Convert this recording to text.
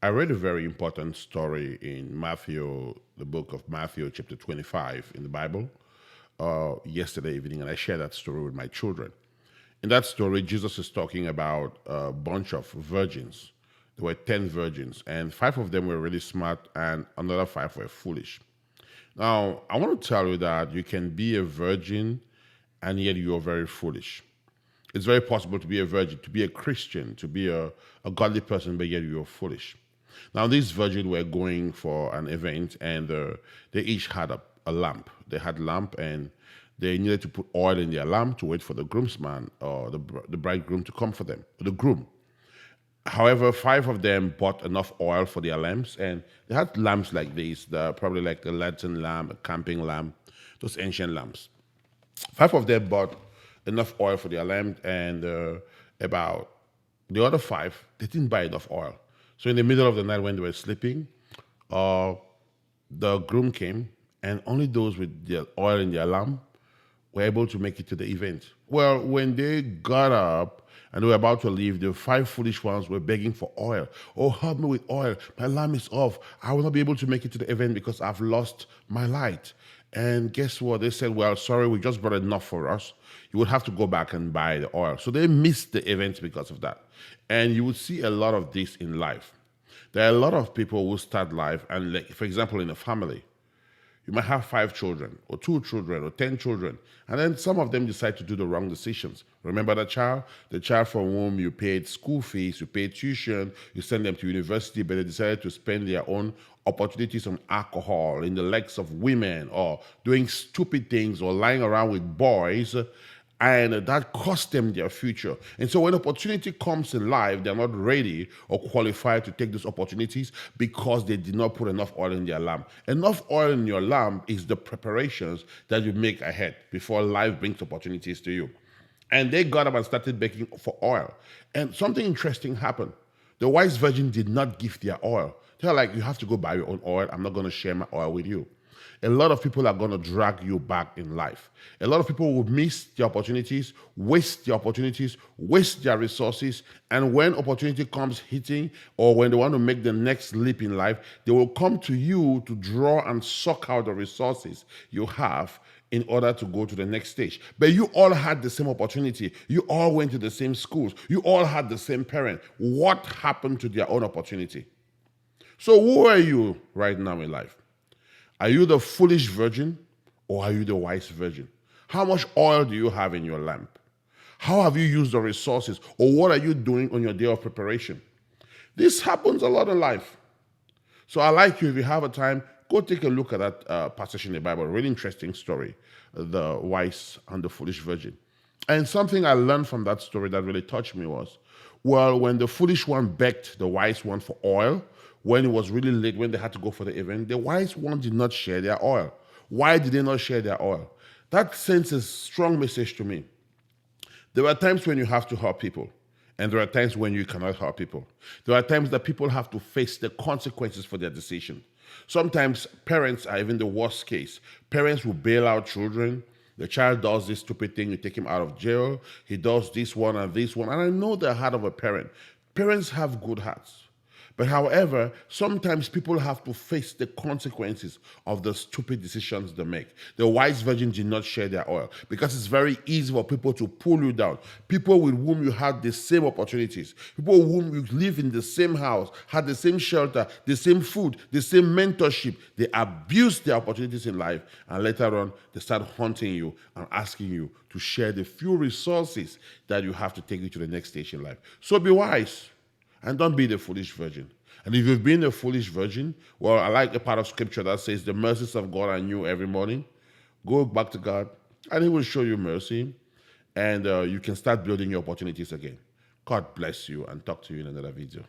I read a very important story in Matthew, the book of Matthew, chapter 25 in the Bible, yesterday evening, and I shared that story with my children. In that story, Jesus is talking about a bunch of virgins. There were 10 virgins, and five of them were really smart, and another five were foolish. Now, I want to tell you that you can be a virgin, and yet you are very foolish. It's very possible to be a virgin, to be a Christian, to be a godly person, but yet you're foolish. Now, these virgins were going for an event, and they each had a lamp. They had lamp, and they needed to put oil in their lamp to wait for the groomsman or the bridegroom to come for them, the groom. However, five of them bought enough oil for their lamps, and they had lamps like these, probably like a Latin lamp, a camping lamp, those ancient lamps. Five of them bought enough oil for their lamp, and about the other five, they didn't buy enough oil. So in the middle of the night when they were sleeping, uh, the groom came, and only those with the oil in their lamp were able to make it to the event. Well, when they got up and they were about to leave, the five foolish ones were begging for oil. Oh, help me with oil. My lamp is off. I will not be able to make it to the event because I've lost my light. And guess what? They said, well, sorry, we just brought enough for us. You would have to go back and buy the oil. So they missed the event because of that. And you would see a lot of this in life. There are a lot of people who start life, and like, for example, in a family, you might have five children, or two children, or 10 children, and then some of them decide to do the wrong decisions. Remember the child for whom you paid school fees, you paid tuition, you sent them to university, but they decided to spend their own opportunities on alcohol, in the legs of women, or doing stupid things, or lying around with boys, and that cost them their future. And so when opportunity comes in life, they're not ready or qualified to take those opportunities because they did not put enough oil in their lamp. Enough oil in your lamp is the preparations that you make ahead before life brings opportunities to you. And they got up and started begging for oil. And something interesting happened. The wise virgin did not give their oil. They're like, you have to go buy your own oil. I'm not going to share my oil with you. A lot of people are going to drag you back in life. A lot of people will miss the opportunities, waste the opportunities, waste their resources. And when opportunity comes hitting, or when they want to make the next leap in life, they will come to you to draw and suck out the resources you have in order to go to the next stage. But you all had the same opportunity. You all went to the same schools. You all had the same parent. What happened to their own opportunity? So who are you right now in life? Are you the foolish virgin, or are you the wise virgin? How much oil do you have in your lamp? How have you used the resources, or what are you doing on your day of preparation? This happens a lot in life. So I like you, if you have a time, go take a look at that passage in the Bible. Really interesting story, the wise and the foolish virgin. And something I learned from that story that really touched me was, well, when the foolish one begged the wise one for oil, when it was really late, when they had to go for the event, the wise one did not share their oil. Why did they not share their oil? That sends a strong message to me. There are times when you have to help people, and there are times when you cannot help people. There are times that people have to face the consequences for their decision. Sometimes parents are even the worst case. Parents will bail out children. The child does this stupid thing, you take him out of jail. He does this one and this one. And I know the heart of a parent. Parents have good hearts. But however, sometimes people have to face the consequences of the stupid decisions they make. The wise virgin did not share their oil because it's very easy for people to pull you down. People with whom you had the same opportunities, people with whom you live in the same house, had the same shelter, the same food, the same mentorship. They abuse their opportunities in life, and later on, they start haunting you and asking you to share the few resources that you have to take you to the next stage in life. So be wise. And don't be the foolish virgin. And if you've been a foolish virgin, well, I like the part of scripture that says the mercies of God are new every morning. Go back to God, and He will show you mercy, and you can start building your opportunities again. God bless you, and talk to you in another video.